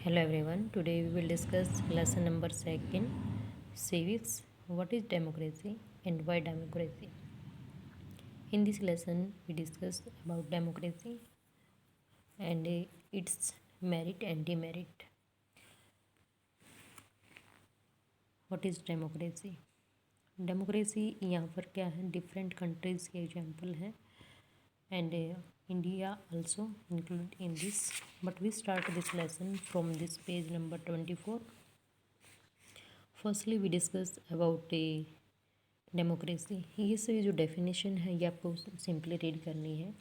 Hello everyone. Today we will discuss lesson number 2 civics. What is democracy and why democracy? In this lesson we discuss about democracy and its merit and demerit. What is democracy? Democracy यहाँ पर क्या है, different countries के example हैं and India also included in this. But we start this lesson from this page number 24. Firstly we discuss about democracy. ये सभी जो definition है ये आपको सिंपली रीड करनी है.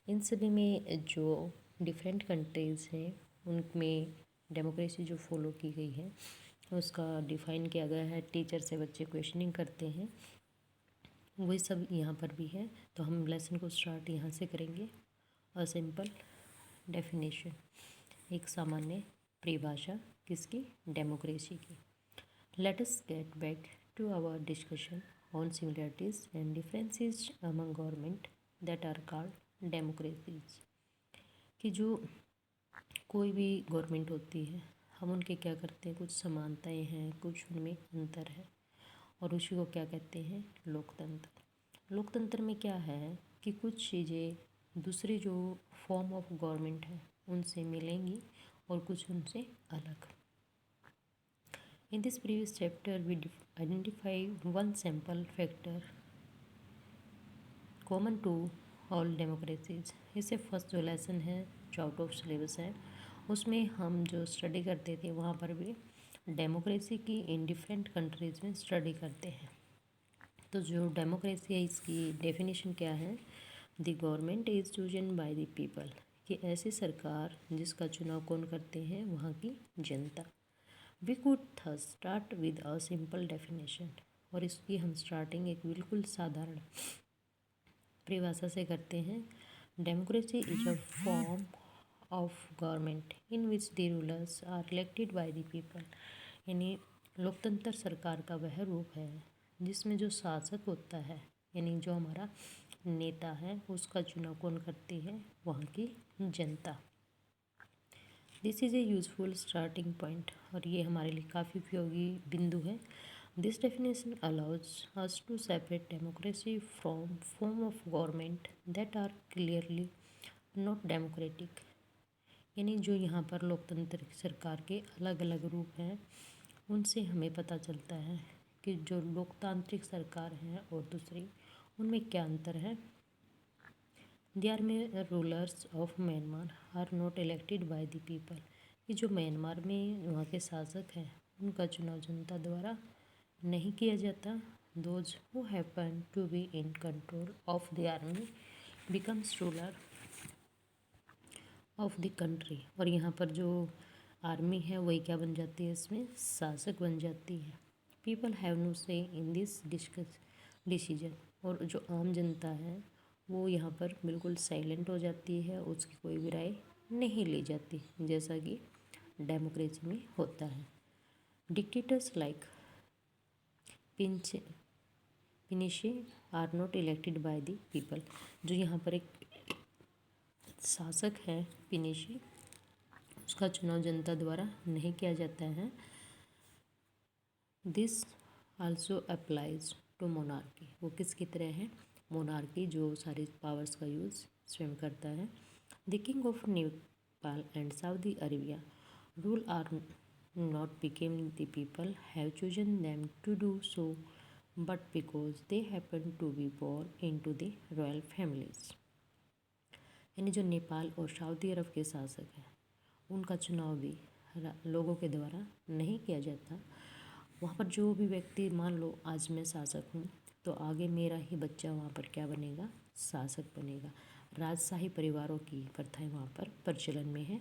इन सभी में जो डिफरेंट कंट्रीज़ हैं उनमें डेमोक्रेसी जो फॉलो की गई है उसका डिफ़ाइन किया गया है. टीचर से बच्चे क्वेश्चनिंग करते हैं, वही सब यहाँ पर भी है. तो हम लेसन को स्टार्ट यहाँ से करेंगे. अ सिंपल डेफिनेशन, एक सामान्य परिभाषा किसकी, डेमोक्रेसी की. Let us get back to our discussion on similarities and differences among government that are called democracies. कि जो कोई भी गवर्नमेंट होती है हम उनके क्या करते हैं, कुछ समानताएं हैं, कुछ उनमें अंतर है और उसी को क्या कहते हैं, लोकतंत्र. लोकतंत्र में क्या है कि कुछ चीज़ें दूसरी जो फॉर्म ऑफ गवर्नमेंट है उनसे मिलेंगी और कुछ उनसे अलग. In this previous chapter, we identify one sample factor common to all democracies. इससे फर्स्ट जो लेसन है जो आउट ऑफ सिलेबस है उसमें हम जो स्टडी करते थे वहाँ पर भी डेमोक्रेसी की इन डिफरेंट कंट्रीज़ में स्टडी करते हैं. तो जो डेमोक्रेसी है इसकी डेफिनेशन क्या है, the government is chosen bye the people, कि ऐसी सरकार जिसका चुनाव कौन करते हैं, वहाँ की जनता. We could thus start with a simple definition, और इसकी हम स्टार्टिंग एक बिल्कुल साधारण परिभाषा से करते हैं. Democracy is a form of government in which the rulers are elected by the people. यानी लोकतंत्र सरकार का वह रूप है जिसमें जो शासक होता है यानी जो हमारा नेता है उसका चुनाव कौन करती है, वहाँ की जनता. This is a useful starting point, और ये हमारे लिए काफ़ी उपयोगी बिंदु है. This definition allows us to separate democracy from form of government that are clearly not democratic. यानी जो यहाँ पर लोकतंत्र की सरकार के अलग अलग रूप हैं उनसे हमें पता चलता है कि जो लोकतांत्रिक सरकार हैं और दूसरी उनमें क्या अंतर है. देयर में rulers of Myanmar are not elected by the people, कि जो म्यांमार में वहाँ के शासक हैं उनका चुनाव जनता द्वारा नहीं किया जाता. Those who happen to be in control of the army becomes ruler of the country. और यहाँ पर जो आर्मी है वही क्या बन जाती है, इसमें शासक बन जाती है. पीपल हैव नो से इन दिस डिसीजन, और जो आम जनता है वो यहाँ पर बिल्कुल साइलेंट हो जाती है, उसकी कोई भी राय नहीं ली जाती जैसा कि डेमोक्रेसी में होता है. Dictators like Pinochet are not elected by the people. जो यहाँ पर एक शासक है पिनिशे, उसका चुनाव जनता द्वारा नहीं किया जाता है. This also applies to monarchy. वो किसकी तरह है, मोनार्की, जो सारी पावर्स का यूज़ स्वयं करता है. The king of Nepal and Saudi Arabia rule are not became the people have chosen them to do so but because they happen to be born in to the royal families. यानी जो नेपाल और Saudi अरब के शासक हैं उनका चुनाव भी लोगों के द्वारा नहीं किया जाता. वहाँ पर जो भी व्यक्ति, मान लो आज मैं शासक हूँ तो आगे मेरा ही बच्चा वहाँ पर क्या बनेगा, शासक बनेगा. राजशाही परिवारों की प्रथाएं वहाँ पर प्रचलन में है.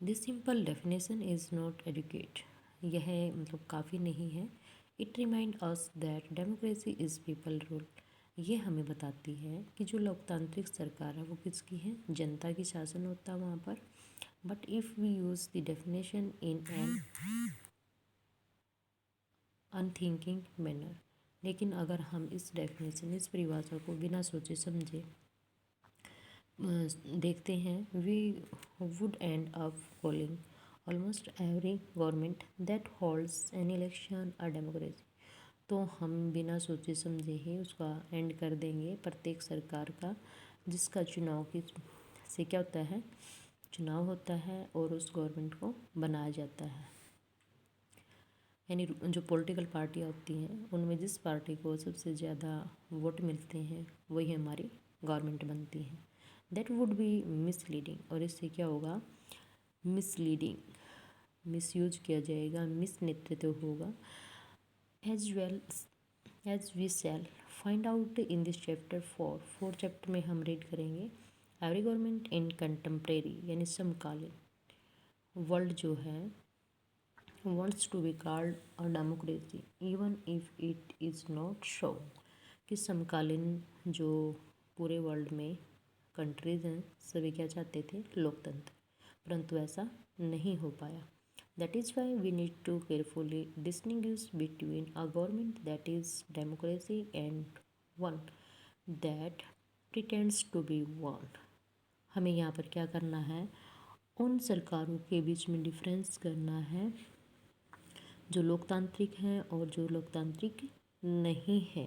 This simple definition is not adequate. यह मतलब काफ़ी नहीं है. It remind us that democracy is people rule. ये हमें बताती है कि जो लोकतांत्रिक सरकार है वो किसकी है, जनता की शासन होता है वहाँ पर. But if we use the definition in an unthinking manner, लेकिन अगर हम इस डेफिनेशन, इस परिभाषा को बिना सोचे समझे देखते हैं, we would end up calling almost every government that holds an election a democracy. तो हम बिना सोचे समझे ही उसका एंड कर देंगे प्रत्येक सरकार का जिसका चुनाव की से क्या होता है, चुनाव होता है और उस गवर्नमेंट को बनाया जाता है। यानी जो पॉलिटिकल पार्टियाँ होती हैं उनमें जिस पार्टी को सबसे ज़्यादा वोट मिलते हैं वही हमारी गवर्नमेंट बनती है। दैट वुड बी मिसलीडिंग, और इससे क्या होगा, मिसलीडिंग, मिसयूज किया जाएगा, मिस नेतृत्व होगा। As well as we shall find out in this chapter 4 chapter में हम रीड करेंगे एवरी गवर्नमेंट इन कंटेम्प्रेरी यानी समकालीन वर्ल्ड जो है wants to be called a democracy even if it is not so, कि समकालीन जो पूरे वर्ल्ड में कंट्रीज़ हैं सभी क्या चाहते थे, लोकतंत्र, परंतु ऐसा नहीं हो पाया। That is why we need to carefully distinguish between a government that is democracy and one that pretends to be one. हमें यहाँ पर क्या करना है, उन सरकारों के बीच में डिफरेंस करना है जो लोकतांत्रिक हैं और जो लोकतांत्रिक नहीं है।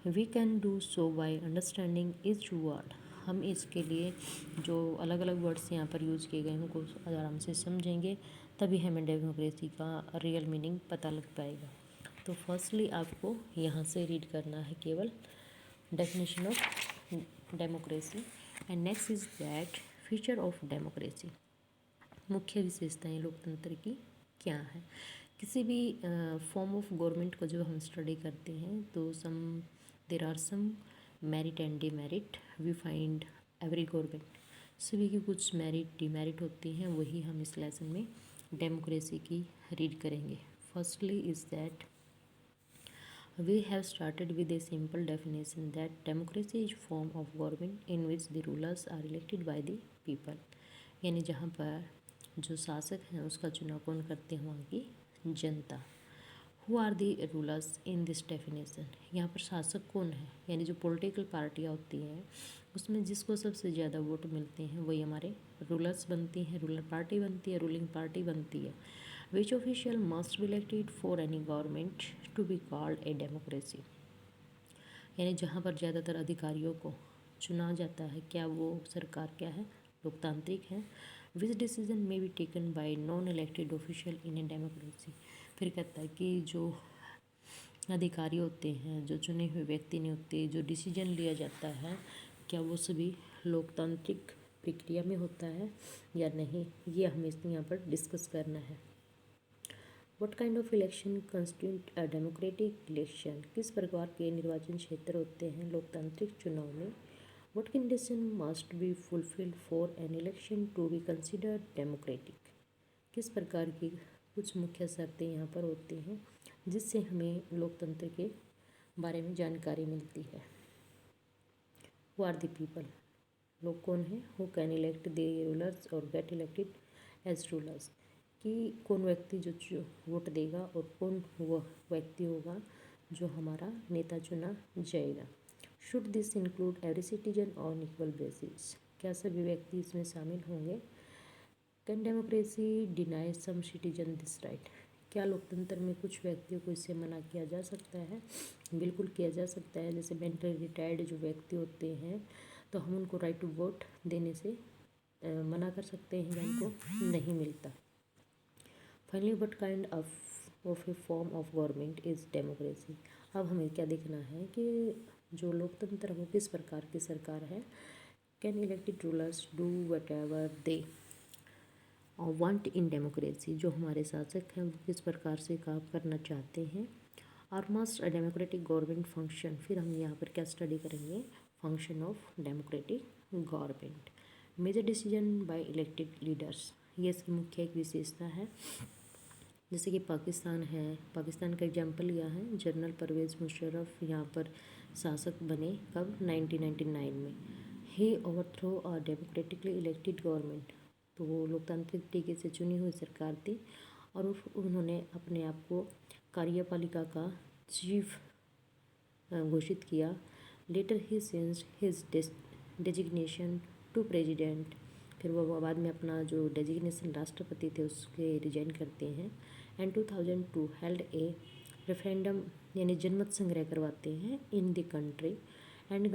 We can do so by understanding each word. हम इसके लिए जो अलग अलग वर्ड्स यहाँ पर यूज़ किए गए हैं उनको आराम से समझेंगे, तभी हमें डेमोक्रेसी का रियल मीनिंग पता लग पाएगा। तो फर्स्टली आपको यहाँ से रीड करना है केवल definition of democracy and next is that feature of democracy. मुख्य विशेषताएं लोकतंत्र की क्या है। किसी भी फॉर्म ऑफ गवर्नमेंट को जो हम स्टडी करते हैं तो there are some merit and demerit we find every government. सभी की कुछ मेरिट डिमेरिट होती हैं, वही हम इस लेसन में डेमोक्रेसी की रीड करेंगे। Firstly is that we have started with a simple definition that democracy is form of government in which the rulers are elected by the people, यानी जहाँ पर जो शासक हैं उसका चुनाव कौन करते हैं, वहाँ की जनता। Who are the rulers in this definition, यहाँ पर शासक कौन है, यानी जो पॉलिटिकल पार्टियाँ होती हैं उसमें जिसको सबसे ज़्यादा वोट मिलते हैं वही हमारे रूलर्स बनती हैं, रूलर पार्टी बनती है, रूलिंग पार्टी बनती है। Which official must be elected for any government to be called a democracy, यानी जहाँ पर ज़्यादातर अधिकारियों को चुना जाता है क्या वो सरकार क्या है, लोकतांत्रिक है। विच डिसीजन में be taken by non elected official in a democracy, फिर कहता है कि जो अधिकारी होते हैं, जो चुने हुए व्यक्ति नहीं होते, जो डिसीजन लिया जाता है क्या वो सभी लोकतांत्रिक प्रक्रिया में होता है या नहीं, ये हमें यहाँ पर डिस्कस करना है। What kind of election constitute a democratic election, किस प्रकार के निर्वाचन क्षेत्र होते हैं लोकतांत्रिक चुनाव में। What condition must be fulfilled for an election to be considered democratic, किस प्रकार की कुछ मुख्य शर्तें यहाँ पर होती हैं जिससे हमें लोकतंत्र के बारे में जानकारी मिलती है। हु आर द पीपल, लोग कौन हैं, who can elect the rulers और गेट इलेक्टेड एज रूलर्स, कि कौन व्यक्ति जो वोट देगा और कौन वह व्यक्ति होगा जो हमारा नेता चुना जाएगा। Should this include every citizen on equal basis, क्या सभी व्यक्ति इसमें शामिल होंगे। Can democracy deny some citizen this right, क्या लोकतंत्र में कुछ व्यक्तियों को इससे मना किया जा सकता है, बिल्कुल किया जा सकता है। जैसे मेंटली रिटायर्ड जो व्यक्ति होते हैं तो हम उनको राइट टू वोट देने से मना कर सकते हैं या उनको नहीं मिलता। Finally what kind of A form of government is democracy, अब हमें क्या देखना है कि जो लोकतंत्र वो किस प्रकार की सरकार है। Can elected rulers do what ever they want in democracy, जो हमारे शासक हैं वो किस प्रकार से काम करना चाहते हैं। और must a democratic government function, फिर हम यहाँ पर क्या स्टडी करेंगे, function of democratic government. Major decision by elected leaders, ये इसकी मुख्य एक विशेषता है। जैसे कि पाकिस्तान है, पाकिस्तान का एग्जाम्पल लिया है, जनरल परवेज़ मुशर्रफ यहाँ पर शासक बने कब, 1999 में। He overthrow a democratically elected government, तो वो लोकतांत्रिक तरीके से चुनी हुई सरकार थी और उन्होंने अपने आप को कार्यपालिका का चीफ घोषित किया। Later he changed his designation to president, फिर वो बाद में अपना जो डेजिग्नेशन राष्ट्रपति थे उसके रिजाइन करते हैं। एंड 2002 हेल्ड ए रेफरेंडम यानी जनमत संग्रह करवाते हैं in the country and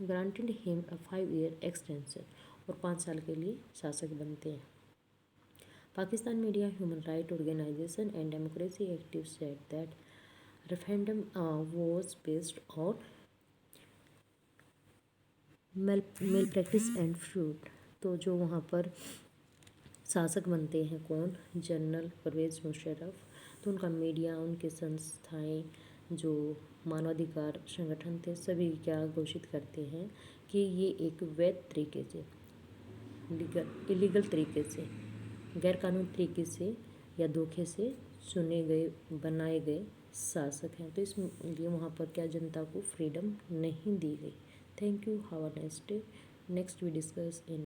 granted him a 5 year extension, और 5 साल के लिए शासक बनते हैं। Pakistan media, human right organization and democracy active said that referendum was based on malpractice and fraud. तो जो वहाँ पर शासक बनते हैं कौन, जनरल परवेज़ मुशर्रफ, तो उनका मीडिया, उनके संस्थाएं, जो मानवाधिकार संगठन थे, सभी क्या घोषित करते हैं कि ये एक वैध तरीके से, इलीगल तरीके से, गैरकानूनी तरीके से या धोखे से चुने गए, बनाए गए शासक हैं। तो इसलिए वहाँ पर क्या जनता को फ्रीडम नहीं दी गई। Thank you, have a nice day. Next we discuss in